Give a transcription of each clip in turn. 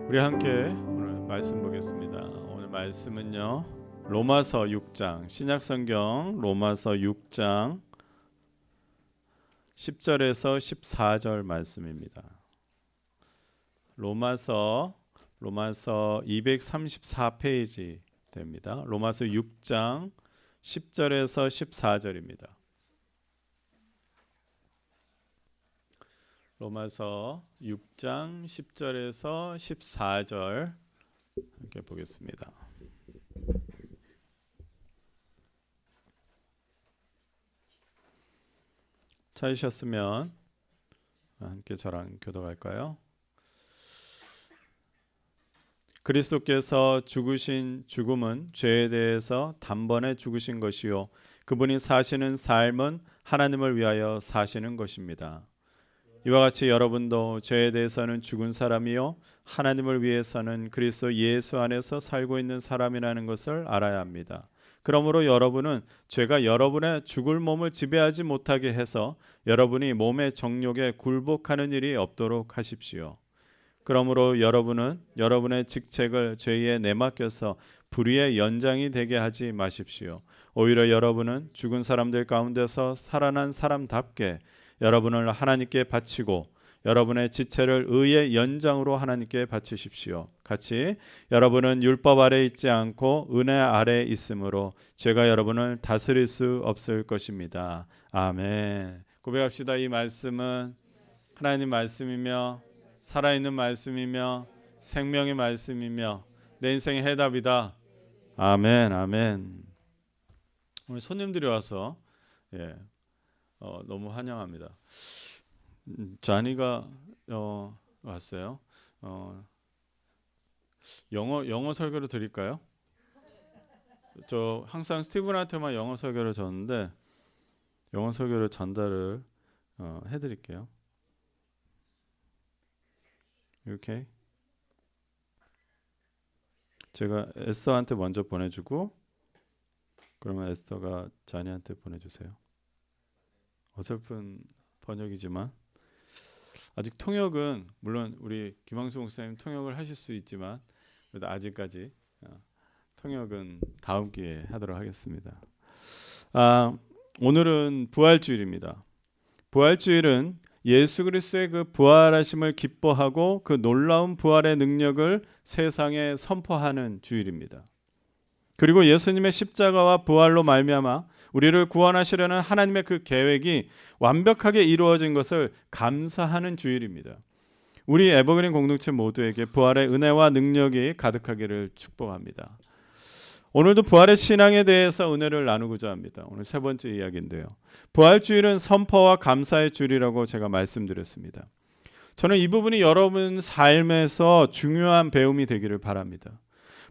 우리 함께 오늘 말씀 보겠습니다. 오늘 말씀은요, 로마서 6장, 신약성경 로마서 6장 10절에서 14절 말씀입니다. 로마서 234페이지 됩니다. 로마서 6장 10절에서 14절입니다. 로마서 6장 10절에서 14절 함께 보겠습니다. 찾으셨으면 함께 저랑 교독할까요? 그리스도께서 죽으신 죽음은 죄에 대해서 단번에 죽으신 것이요, 그분이 사시는 삶은 하나님을 위하여 사시는 것입니다. 이와 같이 여러분도 죄에 대해서는 죽은 사람이요, 하나님을 위해서는 그리스도 예수 안에서 살고 있는 사람이라는 것을 알아야 합니다. 그러므로 여러분은 죄가 여러분의 죽을 몸을 지배하지 못하게 해서 여러분이 몸의 정욕에 굴복하는 일이 없도록 하십시오. 그러므로 여러분은 여러분의 직책을 죄에 내맡겨서 불의의 연장이 되게 하지 마십시오. 오히려 여러분은 죽은 사람들 가운데서 살아난 사람답게 여러분을 하나님께 바치고 여러분의 지체를 의의 연장으로 하나님께 바치십시오. 같이 여러분은 율법 아래 있지 않고 은혜 아래 있으므로 죄가 여러분을 다스릴 수 없을 것입니다. 아멘. 고백합시다. 이 말씀은 하나님 말씀이며 살아있는 말씀이며 생명의 말씀이며 내 인생의 해답이다. 아멘. 아멘. 오늘 손님들이 와서 너무 환영합니다. 자니가 왔어요. 영어 설교를 드릴까요? 저 항상 스티븐한테만 영어 설교를 줬는데 영어 설교를 전달을 해드릴게요. 이렇게 제가 에스더한테 먼저 보내주고 그러면 에스더가 자니한테 보내주세요. 어설픈 번역이지만 아직 통역은 물론 우리 김항수 목사님 통역을 하실 수 있지만 그래도 아직까지 통역은 다음 기회에 하도록 하겠습니다. 오늘은 부활주일입니다. 부활주일은 예수 그리스도의 그 부활하심을 기뻐하고 그 놀라운 부활의 능력을 세상에 선포하는 주일입니다. 그리고 예수님의 십자가와 부활로 말미암아 우리를 구원하시려는 하나님의 그 계획이 완벽하게 이루어진 것을 감사하는 주일입니다. 우리 에버그린 공동체 모두에게 부활의 은혜와 능력이 가득하기를 축복합니다. 오늘도 부활의 신앙에 대해서 은혜를 나누고자 합니다. 오늘 세 번째 이야기인데요. 부활주일은 선포와 감사의 주일이라고 제가 말씀드렸습니다. 저는 이 부분이 여러분 삶에서 중요한 배움이 되기를 바랍니다.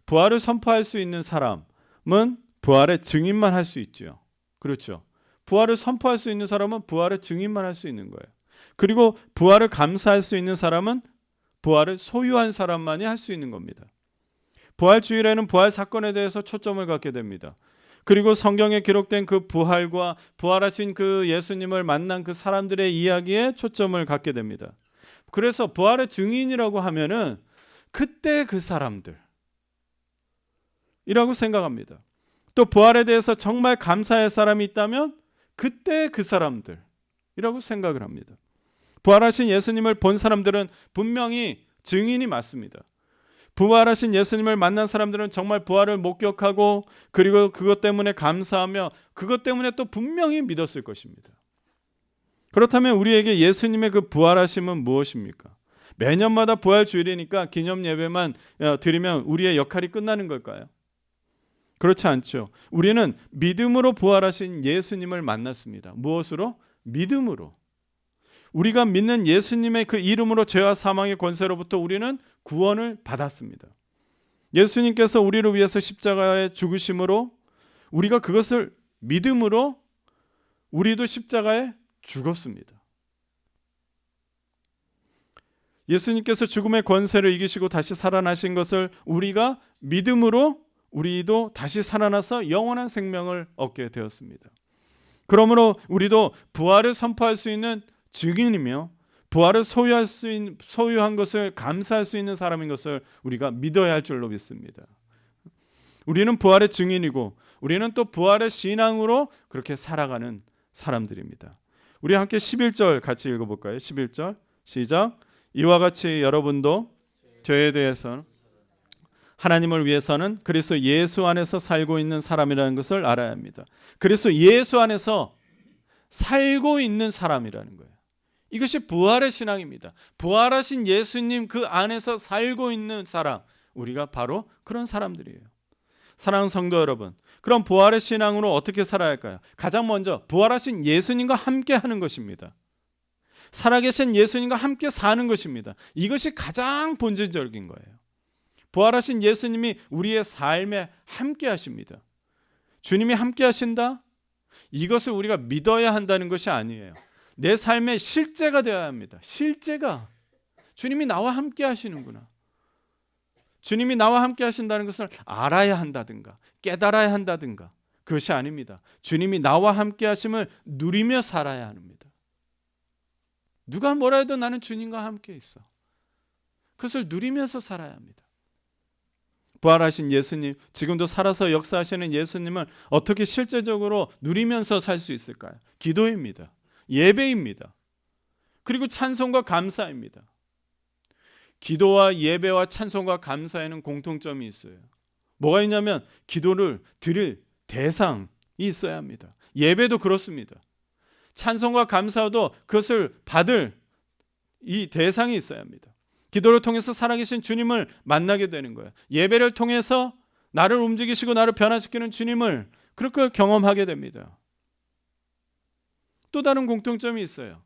부활을 선포할 수 있는 사람은 부활의 증인만 할 수 있죠. 그렇죠. 부활을 선포할 수 있는 사람은 부활의 증인만 할 수 있는 거예요. 그리고 부활을 감사할 수 있는 사람은 부활을 소유한 사람만이 할 수 있는 겁니다. 부활주일에는 부활 사건에 대해서 초점을 갖게 됩니다. 그리고 성경에 기록된 그 부활과 부활하신 그 예수님을 만난 그 사람들의 이야기에 초점을 갖게 됩니다. 그래서 부활의 증인이라고 하면은 그때 그 사람들 이라고 생각합니다. 또 부활에 대해서 정말 감사할 사람이 있다면 그때 그 사람들이라고 생각을 합니다. 부활하신 예수님을 본 사람들은 분명히 증인이 맞습니다. 부활하신 예수님을 만난 사람들은 정말 부활을 목격하고 그리고 그것 때문에 감사하며 그것 때문에 또 분명히 믿었을 것입니다. 그렇다면 우리에게 예수님의 그 부활하심은 무엇입니까? 매년마다 부활주일이니까 기념 예배만 드리면 우리의 역할이 끝나는 걸까요? 그렇지 않죠. 우리는 믿음으로 부활하신 예수님을 만났습니다. 무엇으로? 믿음으로. 우리가 믿는 예수님의 그 이름으로 죄와 사망의 권세로부터 우리는 구원을 받았습니다. 예수님께서 우리를 위해서 십자가에 죽으심으로 우리가 그것을 믿음으로 우리도 십자가에 죽었습니다. 예수님께서 죽음의 권세를 이기시고 다시 살아나신 것을 우리가 믿음으로 우리도 다시 살아나서 영원한 생명을 얻게 되었습니다. 그러므로 우리도 부활을 선포할 수 있는 증인이며 부활을 소유한 것을 감사할 수 있는 사람인 것을 우리가 믿어야 할 줄로 믿습니다. 우리는 부활의 증인이고 우리는 또 부활의 신앙으로 그렇게 살아가는 사람들입니다. 우리 함께 11절 같이 읽어볼까요? 11절 시작. 이와 같이 여러분도 죄에 대해서는 하나님을 위해서는 그리스도 예수 안에서 살고 있는 사람이라는 것을 알아야 합니다. 그리스도 예수 안에서 살고 있는 사람이라는 거예요. 이것이 부활의 신앙입니다. 부활하신 예수님 그 안에서 살고 있는 사람, 우리가 바로 그런 사람들이에요. 사랑하는 성도 여러분, 그럼 부활의 신앙으로 어떻게 살아야 할까요? 가장 먼저 부활하신 예수님과 함께 하는 것입니다. 살아계신 예수님과 함께 사는 것입니다. 이것이 가장 본질적인 거예요. 부활하신 예수님이 우리의 삶에 함께 하십니다. 주님이 함께 하신다? 이것을 우리가 믿어야 한다는 것이 아니에요. 내 삶의 실제가 되어야 합니다. 실제가 주님이 나와 함께 하시는구나. 주님이 나와 함께 하신다는 것을 알아야 한다든가 깨달아야 한다든가 그것이 아닙니다. 주님이 나와 함께 하심을 누리며 살아야 합니다. 누가 뭐라 해도 나는 주님과 함께 있어. 그것을 누리면서 살아야 합니다. 부활하신 예수님, 지금도 살아서 역사하시는 예수님을 어떻게 실제적으로 누리면서 살 수 있을까요? 기도입니다. 예배입니다. 그리고 찬송과 감사입니다. 기도와 예배와 찬송과 감사에는 공통점이 있어요. 뭐가 있냐면 기도를 드릴 대상이 있어야 합니다. 예배도 그렇습니다. 찬송과 감사도 그것을 받을 이 대상이 있어야 합니다. 기도를 통해서 살아계신 주님을 만나게 되는 거예요. 예배를 통해서 나를 움직이시고 나를 변화시키는 주님을 그렇게 경험하게 됩니다. 또 다른 공통점이 있어요.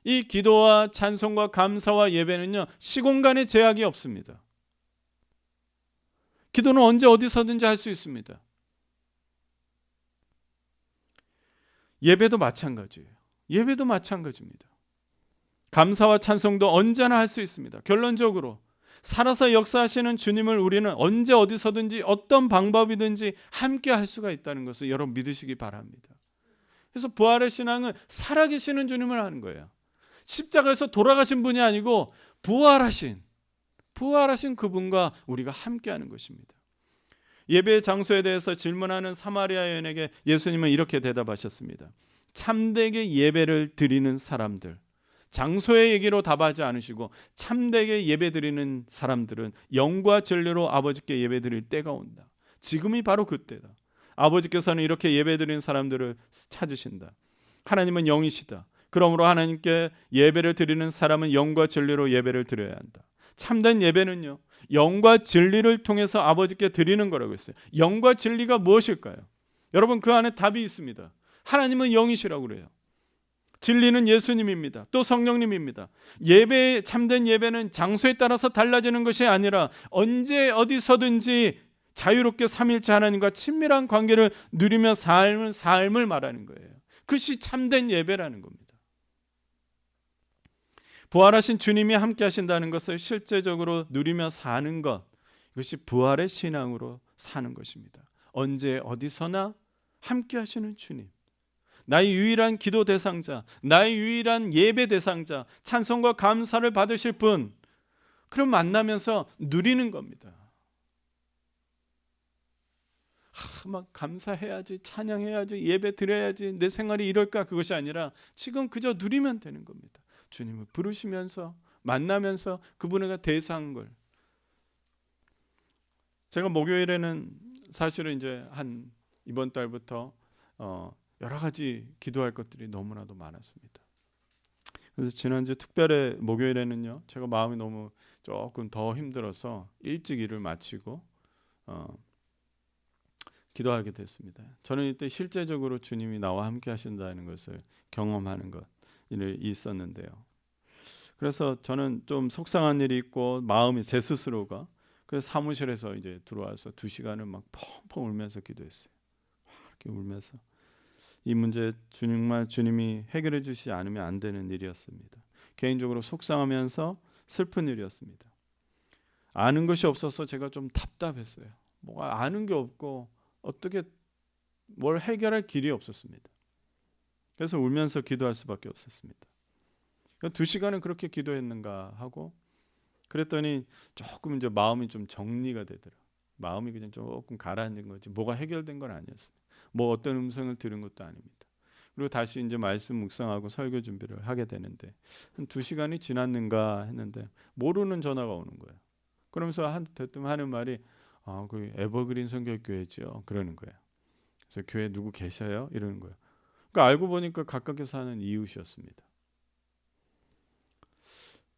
이 기도와 찬송과 감사와 예배는요, 시공간에 제약이 없습니다. 기도는 언제 어디서든지 할 수 있습니다. 예배도 마찬가지예요. 예배도 마찬가지입니다. 감사와 찬송도 언제나 할 수 있습니다. 결론적으로 살아서 역사하시는 주님을 우리는 언제 어디서든지 어떤 방법이든지 함께 할 수가 있다는 것을 여러분 믿으시기 바랍니다. 그래서 부활의 신앙은 살아계시는 주님을 하는 거예요. 십자가에서 돌아가신 분이 아니고 부활하신 그분과 우리가 함께하는 것입니다. 예배의 장소에 대해서 질문하는 사마리아 여인에게 예수님은 이렇게 대답하셨습니다. 참되게 예배를 드리는 사람들, 장소의 얘기로 답하지 않으시고 참되게 예배드리는 사람들은 영과 진리로 아버지께 예배드릴 때가 온다. 지금이 바로 그때다. 아버지께서는 이렇게 예배드리는 사람들을 찾으신다. 하나님은 영이시다. 그러므로 하나님께 예배를 드리는 사람은 영과 진리로 예배를 드려야 한다. 참된 예배는요, 영과 진리를 통해서 아버지께 드리는 거라고 했어요. 영과 진리가 무엇일까요? 여러분, 그 안에 답이 있습니다. 하나님은 영이시라고 그래요. 진리는 예수님입니다. 또 성령님입니다. 참된 예배는 장소에 따라서 달라지는 것이 아니라 언제 어디서든지 자유롭게 삼위일체 하나님과 친밀한 관계를 누리며 삶을 말하는 거예요. 그것이 참된 예배라는 겁니다. 부활하신 주님이 함께 하신다는 것을 실제적으로 누리며 사는 것, 이것이 부활의 신앙으로 사는 것입니다. 언제 어디서나 함께 하시는 주님, 나의 유일한 기도 대상자, 나의 유일한 예배 대상자, 찬송과 감사를 받으실 분, 그럼 만나면서 누리는 겁니다. 막 감사해야지, 찬양해야지, 예배 드려야지, 내 생활이 이럴까, 그것이 아니라 지금 그저 누리면 되는 겁니다. 주님을 부르시면서 만나면서 그분의 대상을. 제가 목요일에는 사실은 이제 한 이번 달부터 여러 가지 기도할 것들이 너무나도 많았습니다. 그래서 지난주 특별히 목요일에는요, 제가 마음이 너무 조금 더 힘들어서 일찍 일을 마치고 기도하게 됐습니다. 저는 이때 실제적으로 주님이 나와 함께 하신다는 것을 경험하는 것 일이 있었는데요. 그래서 저는 좀 속상한 일이 있고 마음이 제 스스로가 그래서 사무실에서 이제 들어와서 2시간을 막 펑펑 울면서 기도했어요. 이렇게 울면서 이 문제 정말 주님이 해결해 주시지 않으면 안 되는 일이었습니다. 개인적으로 속상하면서 슬픈 일이었습니다. 아는 것이 없어서 제가 좀 답답했어요. 뭐가 아는 게 없고 어떻게 뭘 해결할 길이 없었습니다. 그래서 울면서 기도할 수밖에 없었습니다. 2시간은 그렇게 기도했는가 하고 그랬더니 조금 이제 마음이 좀 정리가 되더라. 마음이 그냥 조금 가라앉는 거지. 뭐가 해결된 건 아니었습니다. 뭐 어떤 음성을 들은 것도 아닙니다. 그리고 다시 이제 말씀 묵상하고 설교 준비를 하게 되는데 한 2시간이 지났는가 했는데 모르는 전화가 오는 거예요. 그러면서 대뜸 하는 말이 그 에버그린 선교교회죠. 그러는 거예요. 그래서 교회 누구 계셔요? 이러는 거예요. 그러니까 알고 보니까 가깝게 사는 이웃이었습니다.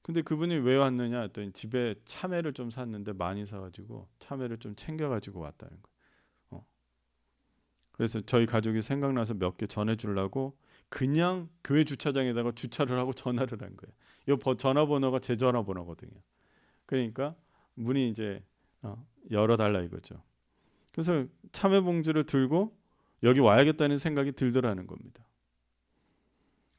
근데 그분이 왜 왔느냐 했더니 집에 참외를 좀 샀는데 많이 사가지고 참외를 좀 챙겨가지고 왔다는 거예요. 그래서 저희 가족이 생각나서 몇 개 전해주려고 그냥 교회 주차장에다가 주차를 하고 전화를 한 거예요. 이 전화번호가 제 전화번호거든요. 그러니까 문이 이제 열어달라 이거죠. 그래서 참외 봉지를 들고 여기 와야겠다는 생각이 들더라는 겁니다.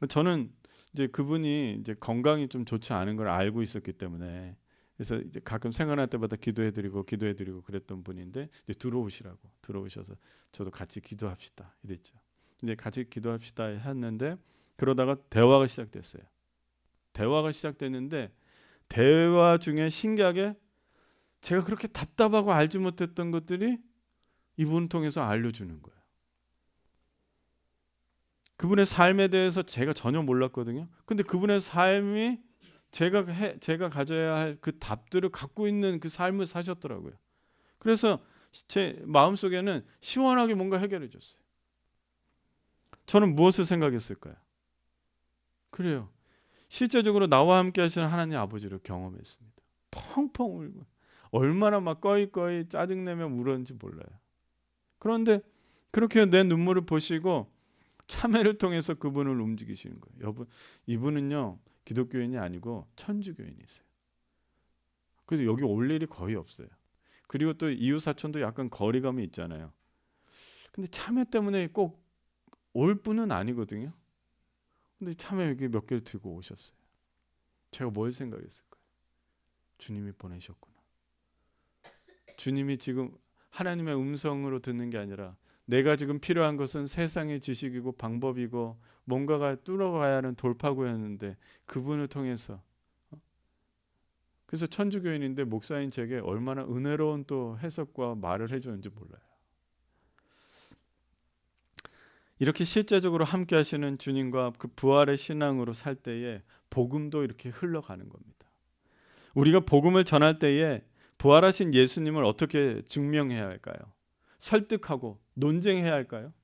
저는 이제 그분이 이제 건강이 좀 좋지 않은 걸 알고 있었기 때문에 그래서 이제 가끔 생각날 때마다 기도해드리고 그랬던 분인데 이제 들어오셔서 저도 같이 기도합시다 이랬죠. 이제 같이 기도합시다 했는데 그러다가 대화가 시작됐어요. 대화가 시작됐는데 대화 중에 신기하게 제가 그렇게 답답하고 알지 못했던 것들이 이분을 통해서 알려주는 거예요. 그분의 삶에 대해서 제가 전혀 몰랐거든요. 근데 그분의 삶이 제가 가져야 할 그 답들을 갖고 있는 그 삶을 사셨더라고요. 그래서 제 마음속에는 시원하게 뭔가 해결해 줬어요. 저는 무엇을 생각했을까요? 그래요. 실제적으로 나와 함께 하시는 하나님 아버지를 경험했습니다. 펑펑 울고 얼마나 막 꺼이꺼이 짜증내며 울었는지 몰라요. 그런데 그렇게 내 눈물을 보시고 참회를 통해서 그분을 움직이시는 거예요. 여러분, 이분은요 기독교인이 아니고 천주교인이세요. 그래서 여기 올 일이 거의 없어요. 그리고 또 이웃 사촌도 약간 거리감이 있잖아요. 근데 참회 때문에 꼭 올 분은 아니거든요. 근데 참회 여기 몇 개를 들고 오셨어요. 제가 뭘 생각했을까요? 주님이 보내셨구나. 주님이 지금 하나님의 음성으로 듣는 게 아니라 내가 지금 필요한 것은 세상의 지식이고 방법이고 뭔가가 뚫어가야 하는 돌파구였는데 그분을 통해서 그래서 천주교인인데 목사인 제게 얼마나 은혜로운 또 해석과 말을 해주는지 몰라요. 이렇게 실제적으로 함께 하시는 주님과 그 부활의 신앙으로 살 때에 복음도 이렇게 흘러가는 겁니다. 우리가 복음을 전할 때에 부활하신 예수님을 어떻게 증명해야 할까요? 설득하고 논쟁해야 할까요?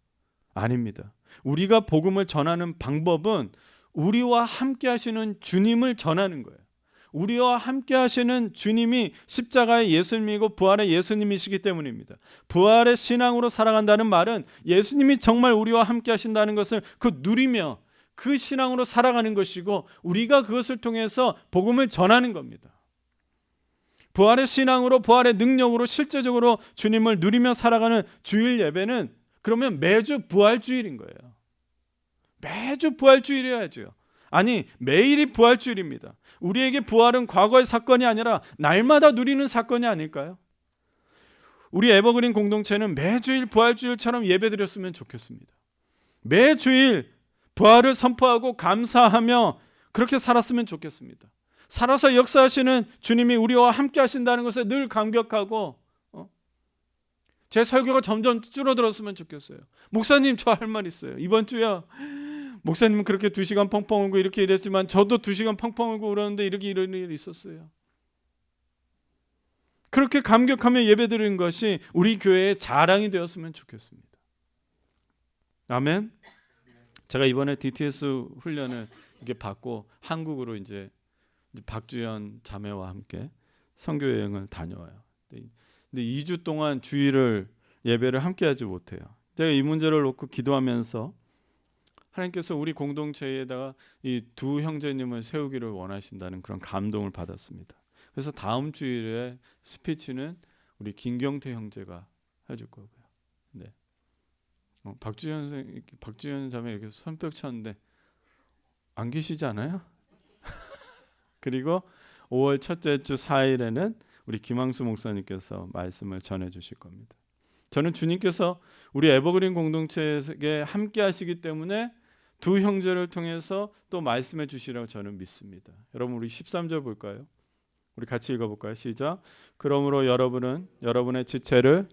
아닙니다. 우리가 복음을 전하는 방법은 우리와 함께 하시는 주님을 전하는 거예요. 우리와 함께 하시는 주님이 십자가의 예수님이고 부활의 예수님이시기 때문입니다. 부활의 신앙으로 살아간다는 말은 예수님이 정말 우리와 함께 하신다는 것을 누리며 그 신앙으로 살아가는 것이고 우리가 그것을 통해서 복음을 전하는 겁니다. 부활의 신앙으로 부활의 능력으로 실제적으로 주님을 누리며 살아가는 주일 예배는 그러면 매주 부활주일인 거예요. 매주 부활주일이어야죠. 아니 매일이 부활주일입니다. 우리에게 부활은 과거의 사건이 아니라 날마다 누리는 사건이 아닐까요? 우리 에버그린 공동체는 매주일 부활주일처럼 예배드렸으면 좋겠습니다. 매주일 부활을 선포하고 감사하며 그렇게 살았으면 좋겠습니다. 살아서 역사하시는 주님이 우리와 함께 하신다는 것에 늘 감격하고 제 설교가 점점 줄어들었으면 좋겠어요. 목사님 저 할 말 있어요. 이번 주야 목사님은 그렇게 2시간 펑펑 울고 이렇게 이랬지만 저도 2시간 펑펑 울고 그러는데 이런 일이 있었어요. 그렇게 감격하며 예배드리는 것이 우리 교회의 자랑이 되었으면 좋겠습니다. 아멘. 제가 이번에 DTS 훈련을 이렇게 받고 한국으로 이제 박주연 자매와 함께 선교 여행을 다녀와요. 근데 2주 동안 주일을 예배를 함께하지 못해요. 제가 이 문제를 놓고 기도하면서 하나님께서 우리 공동체에다가 이 두 형제님을 세우기를 원하신다는 그런 감동을 받았습니다. 그래서 다음 주일에 스피치는 우리 김경태 형제가 해줄 거고요. 네. 박주연 자매 이렇게 손뼉 쳤는데 안 계시지 않아요? 그리고 5월 첫째 주 4일에는 우리 김항수 목사님께서 말씀을 전해 주실 겁니다. 저는 주님께서 우리 에버그린 공동체에게 함께 하시기 때문에 두 형제를 통해서 또 말씀해 주시라고 저는 믿습니다. 여러분 우리 13절 볼까요? 우리 같이 읽어볼까요? 시작. 그러므로 여러분은 여러분의 지체를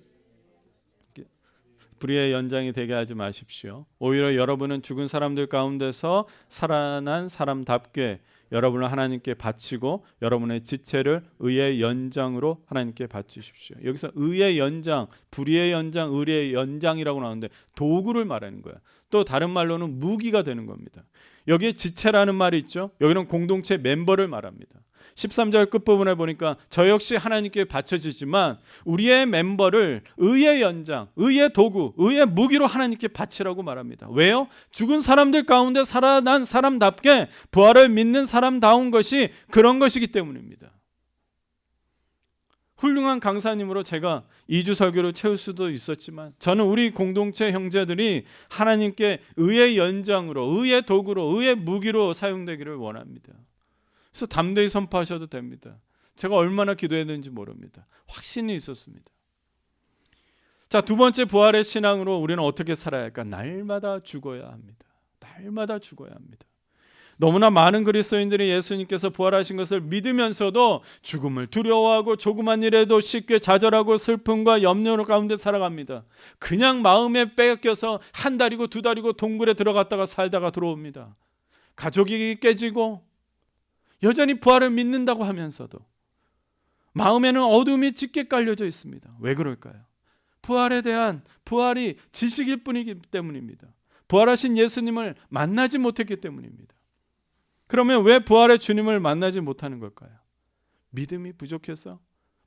불의의 연장이 되게 하지 마십시오. 오히려 여러분은 죽은 사람들 가운데서 살아난 사람답게 여러분을 하나님께 바치고 여러분의 지체를 의의 연장으로 하나님께 바치십시오. 여기서 의의 연장, 불의의 연장, 의의 연장이라고 나오는데 도구를 말하는 거야. 또 다른 말로는 무기가 되는 겁니다. 여기에 지체라는 말이 있죠. 여기는 공동체 멤버를 말합니다. 13절 끝부분에 보니까 저 역시 하나님께 바쳐지지만 우리의 멤버를 의의 연장, 의의 도구, 의의 무기로 하나님께 바치라고 말합니다. 왜요? 죽은 사람들 가운데 살아난 사람답게 부활을 믿는 사람다운 것이 그런 것이기 때문입니다. 훌륭한 강사님으로 제가 2주 설교를 채울 수도 있었지만 저는 우리 공동체 형제들이 하나님께 의의 연장으로, 의의 도구로, 의의 무기로 사용되기를 원합니다. 그래서 담대히 선포하셔도 됩니다. 제가 얼마나 기도했는지 모릅니다. 확신이 있었습니다. 자, 두 번째 부활의 신앙으로 우리는 어떻게 살아야 할까? 날마다 죽어야 합니다. 날마다 죽어야 합니다. 너무나 많은 그리스도인들이 예수님께서 부활하신 것을 믿으면서도 죽음을 두려워하고 조그만 일에도 쉽게 좌절하고 슬픔과 염려 가운데 살아갑니다. 그냥 마음에 뺏겨서 한 달이고 두 달이고 동굴에 들어갔다가 살다가 들어옵니다. 가족이 깨지고 여전히 부활을 믿는다고 하면서도 마음에는 어둠이 짙게 깔려져 있습니다. 왜 그럴까요? 부활에 대한 부활이 지식일 뿐이기 때문입니다. 부활하신 예수님을 만나지 못했기 때문입니다. 그러면 왜 부활의 주님을 만나지 못하는 걸까요? 믿음이 부족해서,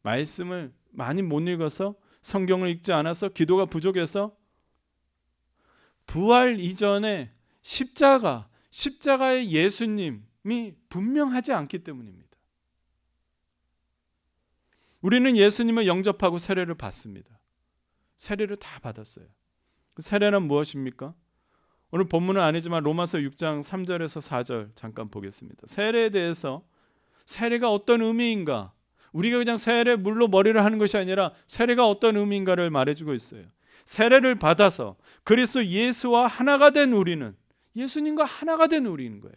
말씀을 많이 못 읽어서, 성경을 읽지 않아서, 기도가 부족해서, 부활 이전에 십자가의 예수님이 분명하지 않기 때문입니다. 우리는 예수님을 영접하고 세례를 받습니다. 세례를 다 받았어요. 세례는 무엇입니까? 오늘 본문은 아니지만 로마서 6장 3절에서 4절 잠깐 보겠습니다. 세례에 대해서 세례가 어떤 의미인가? 우리가 그냥 세례 물로 머리를 하는 것이 아니라 세례가 어떤 의미인가를 말해주고 있어요. 세례를 받아서 그리스도 예수와 하나가 된 우리는, 예수님과 하나가 된 우리인 거예요.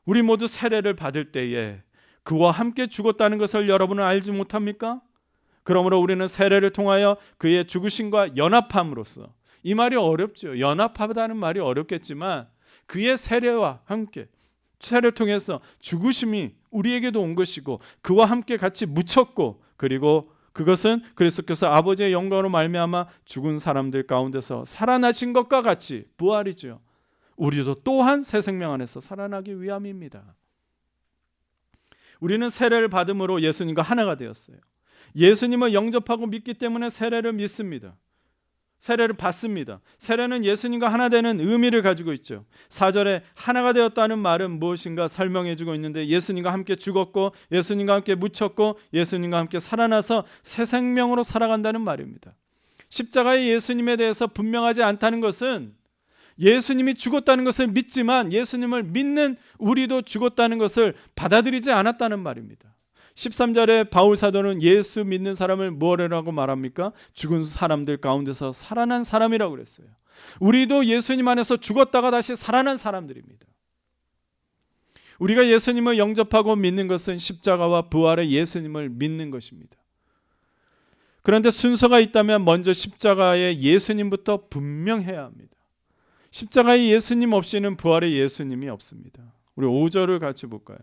우리 모두 세례를 받을 때에 그와 함께 죽었다는 것을 여러분은 알지 못합니까? 그러므로 우리는 세례를 통하여 그의 죽으심과 연합함으로써, 이 말이 어렵죠. 연합하다는 말이 어렵겠지만 그의 세례와 함께, 세례를 통해서 죽으심이 우리에게도 온 것이고 그와 함께 같이 묻혔고, 그리고 그것은 그리스도께서 아버지의 영광으로 말미암아 죽은 사람들 가운데서 살아나신 것과 같이 부활이죠. 우리도 또한 새 생명 안에서 살아나기 위함입니다. 우리는 세례를 받음으로 예수님과 하나가 되었어요. 예수님을 영접하고 믿기 때문에 세례를 믿습니다. 세례를 받습니다. 세례는 예수님과 하나 되는 의미를 가지고 있죠. 4절에 하나가 되었다는 말은 무엇인가 설명해주고 있는데, 예수님과 함께 죽었고 예수님과 함께 묻혔고 예수님과 함께 살아나서 새 생명으로 살아간다는 말입니다. 십자가의 예수님에 대해서 분명하지 않다는 것은 예수님이 죽었다는 것을 믿지만 예수님을 믿는 우리도 죽었다는 것을 받아들이지 않았다는 말입니다. 13절에 바울 사도는 예수 믿는 사람을 뭐라고 말합니까? 죽은 사람들 가운데서 살아난 사람이라고 그랬어요. 우리도 예수님 안에서 죽었다가 다시 살아난 사람들입니다. 우리가 예수님을 영접하고 믿는 것은 십자가와 부활의 예수님을 믿는 것입니다. 그런데 순서가 있다면 먼저 십자가의 예수님부터 분명해야 합니다. 십자가의 예수님 없이는 부활의 예수님이 없습니다. 우리 5절을 같이 볼까요?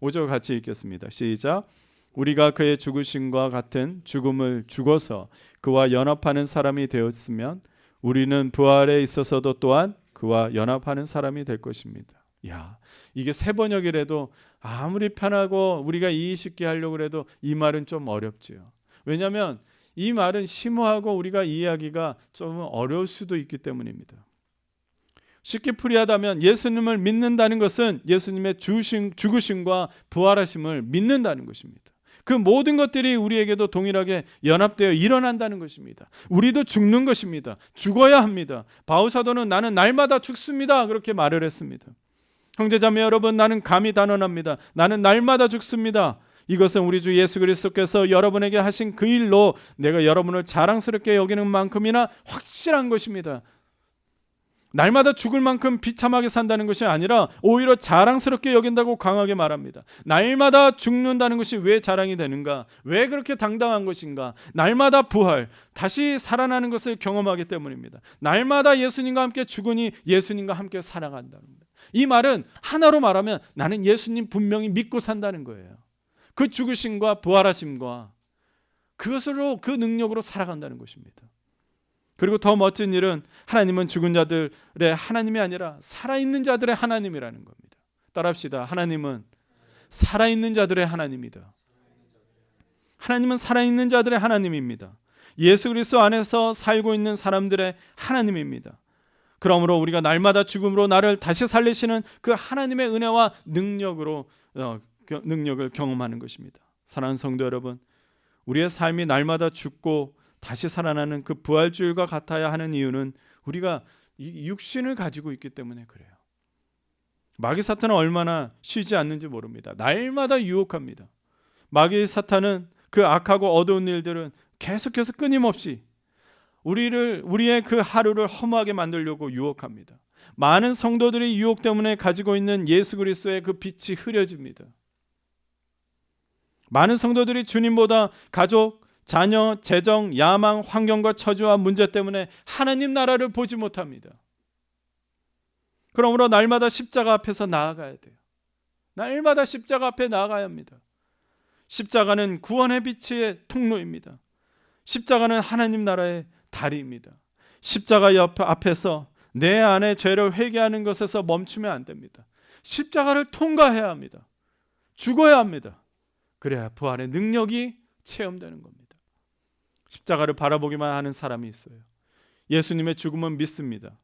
5절 같이 읽겠습니다. 시작. 우리가 그의 죽으심과 같은 죽음을 죽어서 그와 연합하는 사람이 되었으면 우리는 부활에 있어서도 또한 그와 연합하는 사람이 될 것입니다. 야, 이게 세 번역이라도 아무리 편하고 우리가 이해 쉽게 하려고 해도 이 말은 좀 어렵지요. 왜냐하면 이 말은 심오하고 우리가 이해하기가 좀 어려울 수도 있기 때문입니다. 쉽게 풀이하다면 예수님을 믿는다는 것은 예수님의 죽으심과 부활하심을 믿는다는 것입니다. 그 모든 것들이 우리에게도 동일하게 연합되어 일어난다는 것입니다. 우리도 죽는 것입니다. 죽어야 합니다. 바울 사도는 나는 날마다 죽습니다, 그렇게 말을 했습니다. 형제자매 여러분, 나는 감히 단언합니다. 나는 날마다 죽습니다. 이것은 우리 주 예수 그리스도께서 여러분에게 하신 그 일로 내가 여러분을 자랑스럽게 여기는 만큼이나 확실한 것입니다. 날마다 죽을 만큼 비참하게 산다는 것이 아니라 오히려 자랑스럽게 여긴다고 강하게 말합니다. 날마다 죽는다는 것이 왜 자랑이 되는가? 왜 그렇게 당당한 것인가? 날마다 부활, 다시 살아나는 것을 경험하기 때문입니다. 날마다 예수님과 함께 죽으니 예수님과 함께 살아간다는 겁니다. 이 말은 하나로 말하면 나는 예수님 분명히 믿고 산다는 거예요. 그 죽으심과 부활하심과 그것으로, 그 능력으로 살아간다는 것입니다. 그리고 더 멋진 일은 하나님은 죽은 자들의 하나님이 아니라 살아있는 자들의 하나님이라는 겁니다. 따라합시다. 하나님은 살아있는 자들의 하나님이다. 하나님은 살아있는 자들의 하나님입니다. 예수 그리스도 안에서 살고 있는 사람들의 하나님입니다. 그러므로 우리가 날마다 죽음으로 나를 다시 살리시는 그 하나님의 은혜와 능력을 경험하는 것입니다. 사랑하는 성도 여러분, 우리의 삶이 날마다 죽고 다시 살아나는 그 부활주일과 같아야 하는 이유는 우리가 이 육신을 가지고 있기 때문에 그래요. 마귀 사탄은 얼마나 쉬지 않는지 모릅니다. 날마다 유혹합니다. 마귀 사탄은 그 악하고 어두운 일들은 계속해서 끊임없이 우리의 그 하루를 허무하게 만들려고 유혹합니다. 많은 성도들이 유혹 때문에 가지고 있는 예수 그리스도의 그 빛이 흐려집니다. 많은 성도들이 주님보다 가족, 자녀, 재정, 야망, 환경과 처지와 문제 때문에 하나님 나라를 보지 못합니다. 그러므로 날마다 십자가 앞에서 나아가야 돼요. 날마다 십자가 앞에 나아가야 합니다. 십자가는 구원의 빛의 통로입니다. 십자가는 하나님 나라의 다리입니다. 십자가 앞에서 내 안의 죄를 회개하는 것에서 멈추면 안 됩니다. 십자가를 통과해야 합니다. 죽어야 합니다. 그래야 부활의 능력이 체험되는 겁니다. 십자가를 바라보기만 하는 사람이 있어요. 예수님의 죽음은 믿습니다.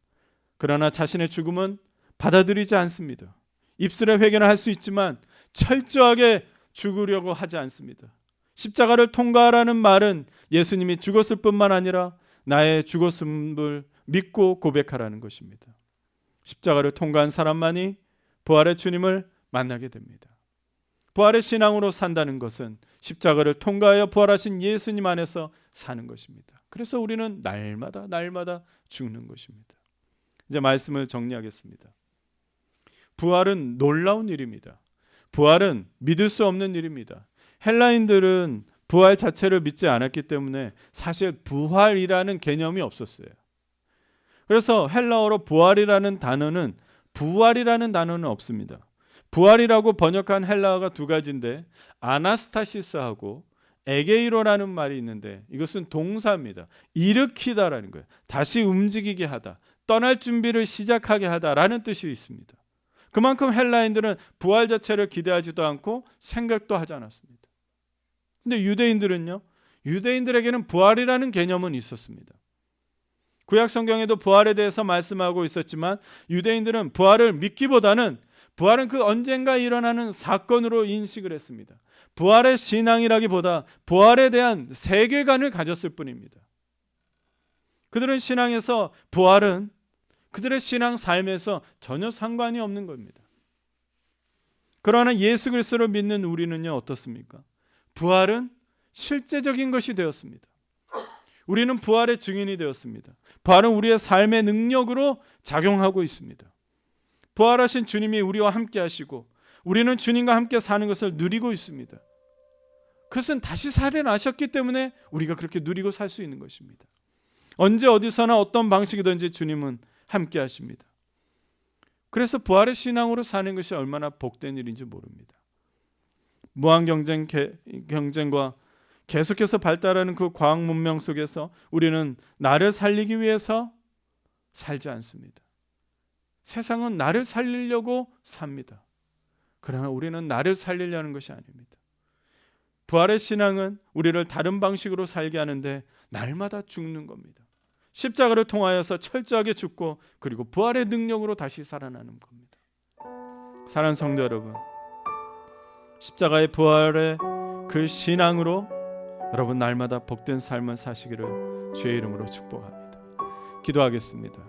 그러나 자신의 죽음은 받아들이지 않습니다. 입술에 회개는 할 수 있지만 철저하게 죽으려고 하지 않습니다. 십자가를 통과하라는 말은 예수님이 죽었을 뿐만 아니라 나의 죽었음을 믿고 고백하라는 것입니다. 십자가를 통과한 사람만이 부활의 주님을 만나게 됩니다. 부활의 신앙으로 산다는 것은 십자가를 통과하여 부활하신 예수님 안에서 사는 것입니다. 그래서 우리는 날마다 죽는 것입니다. 이제 말씀을 정리하겠습니다. 부활은 놀라운 일입니다. 부활은 믿을 수 없는 일입니다. 헬라인들은 부활 자체를 믿지 않았기 때문에 사실 부활이라는 개념이 없었어요. 그래서 헬라어로 부활이라는 단어는 없습니다. 부활이라고 번역한 헬라어가 두 가지인데 아나스타시스하고 에게이로라는 말이 있는데 이것은 동사입니다. 일으키다라는 거예요. 다시 움직이게 하다, 떠날 준비를 시작하게 하다라는 뜻이 있습니다. 그만큼 헬라인들은 부활 자체를 기대하지도 않고 생각도 하지 않았습니다. 근데 유대인들은요, 유대인들에게는 부활이라는 개념은 있었습니다. 구약 성경에도 부활에 대해서 말씀하고 있었지만 유대인들은 부활을 믿기보다는 부활은 그 언젠가 일어나는 사건으로 인식을 했습니다. 부활의 신앙이라기보다 부활에 대한 세계관을 가졌을 뿐입니다. 그들은 신앙에서 부활은 그들의 신앙 삶에서 전혀 상관이 없는 겁니다. 그러나 예수 그리스도를 믿는 우리는요, 어떻습니까? 부활은 실제적인 것이 되었습니다. 우리는 부활의 증인이 되었습니다. 부활은 우리의 삶의 능력으로 작용하고 있습니다. 부활하신 주님이 우리와 함께 하시고 우리는 주님과 함께 사는 것을 누리고 있습니다. 그것은 다시 살아나셨기 때문에 우리가 그렇게 누리고 살 수 있는 것입니다. 언제 어디서나 어떤 방식이든지 주님은 함께 하십니다. 그래서 부활의 신앙으로 사는 것이 얼마나 복된 일인지 모릅니다. 무한 경쟁과 계속해서 발달하는 그 과학 문명 속에서 우리는 나를 살리기 위해서 살지 않습니다. 세상은 나를 살리려고 삽니다. 그러나 우리는 나를 살리려는 것이 아닙니다. 부활의 신앙은 우리를 다른 방식으로 살게 하는데 날마다 죽는 겁니다. 십자가를 통하여서 철저하게 죽고 그리고 부활의 능력으로 다시 살아나는 겁니다. 사랑하는 성도 여러분, 십자가의 부활의 그 신앙으로 여러분 날마다 복된 삶을 사시기를 주의 이름으로 축복합니다. 기도하겠습니다.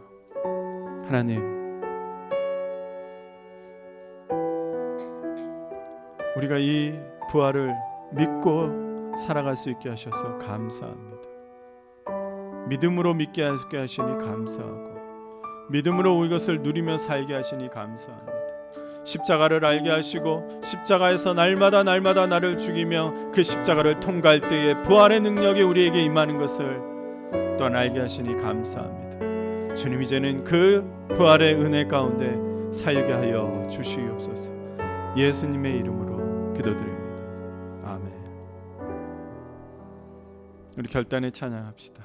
하나님, 우리가 이 부활을 믿고 살아갈 수 있게 하셔서 감사합니다. 믿음으로 믿게 하시니 감사하고 믿음으로 이것을 누리며 살게 하시니 감사합니다. 십자가를 알게 하시고 십자가에서 날마다 나를 죽이며 그 십자가를 통과할 때에 부활의 능력이 우리에게 임하는 것을 또한 알게 하시니 감사합니다. 주님, 이제는 그 부활의 은혜 가운데 살게 하여 주시옵소서. 예수님의 이름으로 기도드립니다. 아멘. 우리 결단에 찬양합시다.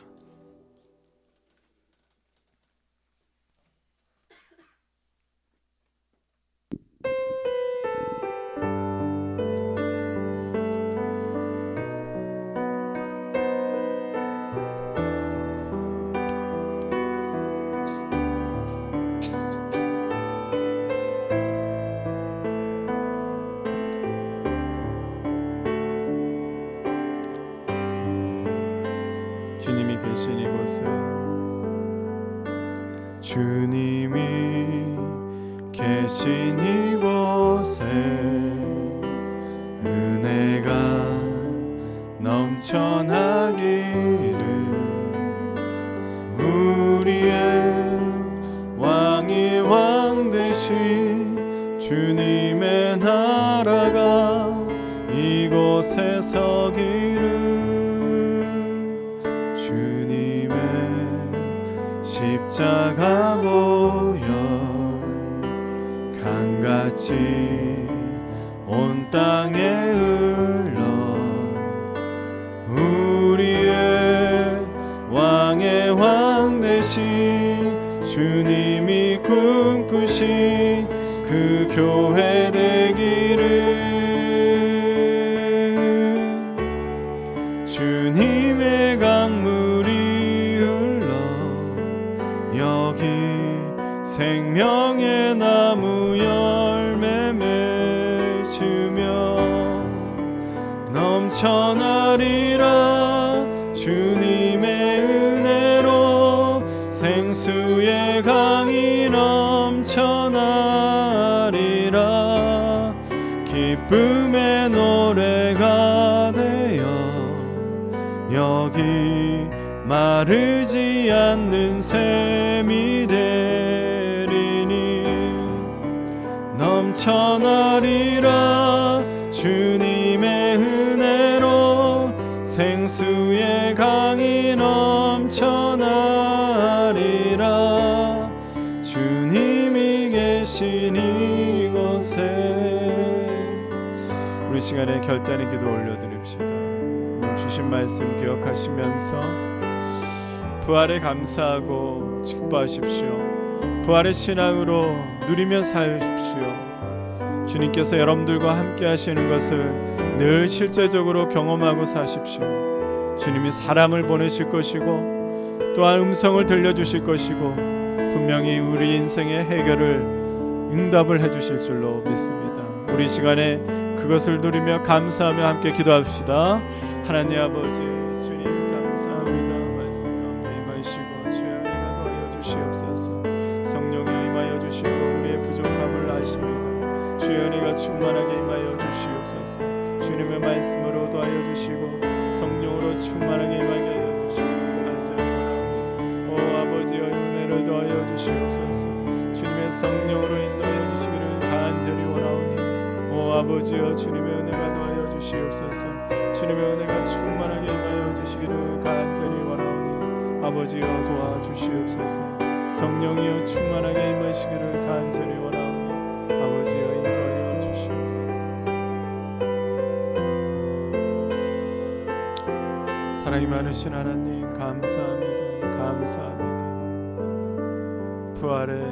주님이 계신 이곳에, 주님이 계신 이곳에 은혜가 넘쳐나기를, 우리의 왕이 왕 되신 주님의 나라가 이곳에 서기를, 주님의 십자가 보혈 강같이 온 땅에 흘러, 우리의 왕의 왕 되신 주님이 꿈꾸신 그 교회 되기를, 주님의 강물이 흘러 여기 생명의 나무 열매 맺으며 넘쳐나리라. 주님의 은혜로 생수의 강이 넘쳐나리라. 기쁨의 노래가 되어 여기 마르지 않는 샘이 되리니, 넘쳐나리라. 주님의 은혜로 생수의 강이 넘쳐나리라. 주님이 계신 이곳에. 우리 시간에 결단의 기도 올려드립시다. 주신 말씀 기억하시면서 부활에 감사하고 기뻐하십시오. 부활의 신앙으로 누리며 사십시오. 주님께서 여러분들과 함께 하시는 것을 늘 실제적으로 경험하고 사십시오. 주님이 사람을 보내실 것이고 또한 음성을 들려주실 것이고 분명히 우리 인생의 해결을 응답을 해주실 줄로 믿습니다. 우리 시간에 그것을 누리며 감사하며 함께 기도합시다. 하나님 아버지, 주님 감사합니다. 말씀 가운데 임하시고 주의 은혜가 더하여 주시옵소서. 성령이여 임하여 주시고 우리의 부족함을 아십니다. 주의 은혜가 충만하게 임하여 주시옵소서. 주님의 말씀으로 더하여 주시고 성령으로 충만하게 임하게 하여 주시고 간절히 원하오니 오 아버지여 은혜를 더하여 주시옵소서. 주님의 성령으로 인도하여 주시기를 간절히 원하오니 오 아버지여 주님의 은혜가 더하여 주시옵소서. 주님의 은혜가 충만하게 임하여 주시기를 간절히 원하오니 아버지여 도와주시옵소서. 성령이여 충만하게 임하시기를 간절히 원하오니 아버지여 인도하여 주시옵소서. 사랑이 많으신 하나님 감사합니다. 감사합니다. 부활의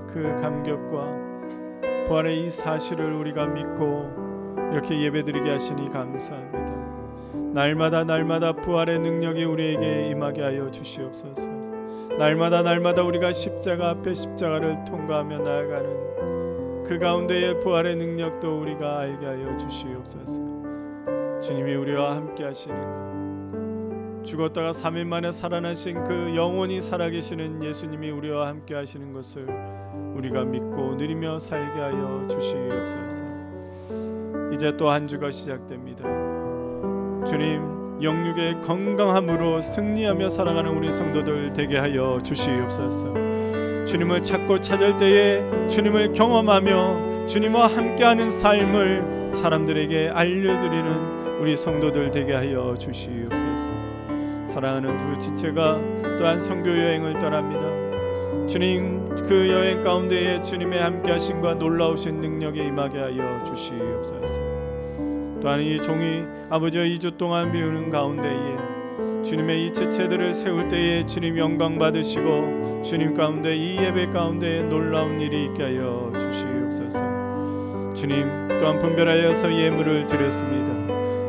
그 감격과 부활의 이 사실을 우리가 믿고 이렇게 예배드리게 하시니 감사합니다. 날마다 부활의 능력이 우리에게 임하게 하여 주시옵소서. 날마다 우리가 십자가 앞에 십자가를 통과하며 나아가는 그 가운데의 부활의 능력도 우리가 알게 하여 주시옵소서. 주님이 우리와 함께 하시는 것, 죽었다가 3일 만에 살아나신 그 영원히 살아계시는 예수님이 우리와 함께 하시는 것을 우리가 믿고 누리며 살게 하여 주시옵소서. 이제 또 한 주가 시작됩니다. 주님, 영육의 건강함으로 승리하며 살아가는 우리 성도들 되게 하여 주시옵소서. 주님을 찾고 찾을 때에 주님을 경험하며 주님과 함께하는 삶을 사람들에게 알려드리는 우리 성도들 되게 하여 주시옵소서. 사랑하는 두 지체가 또한 선교 여행을 떠납니다. 주님, 그 여행 가운데에 주님의 함께하심과 놀라우신 능력에 임하게 하여 주시옵소서. 또한 이 종이 아버지의 2주 동안 비우는 가운데에 주님의 이 지체들을 세울 때에 주님 영광 받으시고 주님 가운데 이 예배 가운데 놀라운 일이 있게 하여 주시옵소서. 주님, 또한 분별하여서 예물을 드렸습니다.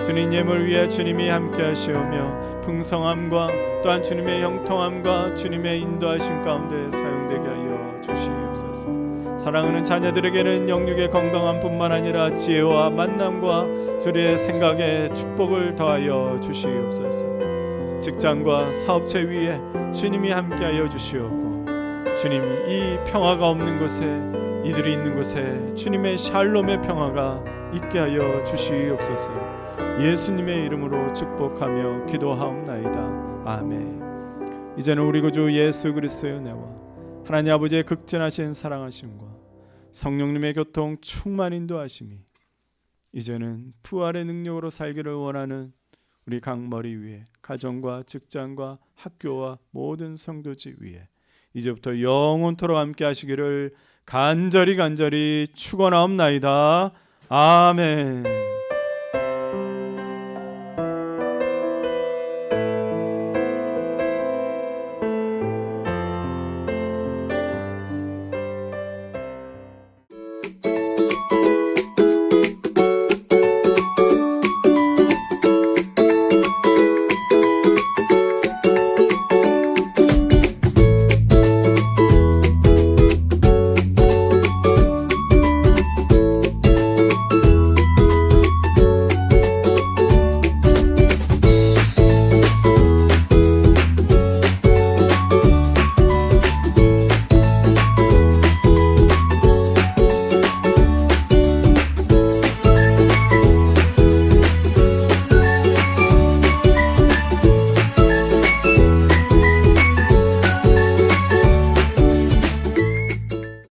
드린 예물 위에 주님이 함께 하시오며 풍성함과 또한 주님의 형통함과 주님의 인도하심 가운데 사용되게 하여 주시옵소서. 사랑하는 자녀들에게는 영육의 건강함뿐만 아니라 지혜와 만남과 주의 생각에 축복을 더하여 주시옵소서. 직장과 사업체 위에 주님이 함께하여 주시옵고 주님이 이 평화가 없는 곳에 이들이 있는 곳에 주님의 샬롬의 평화가 있게 하여 주시옵소서. 예수님의 이름으로 축복하며 기도하옵나이다. 아멘. 이제는 우리 구주 예수 그리스도의 은혜와 하나님 아버지의 극진하신 사랑하심과 성령님의 교통 충만 인도하심이 이제는 부활의 능력으로 살기를 원하는 우리 각머리 위에 가정과 직장과 학교와 모든 성도지 위에 이제부터 영원토록 함께 하시기를 간절히 축원하옵나이다. 아멘.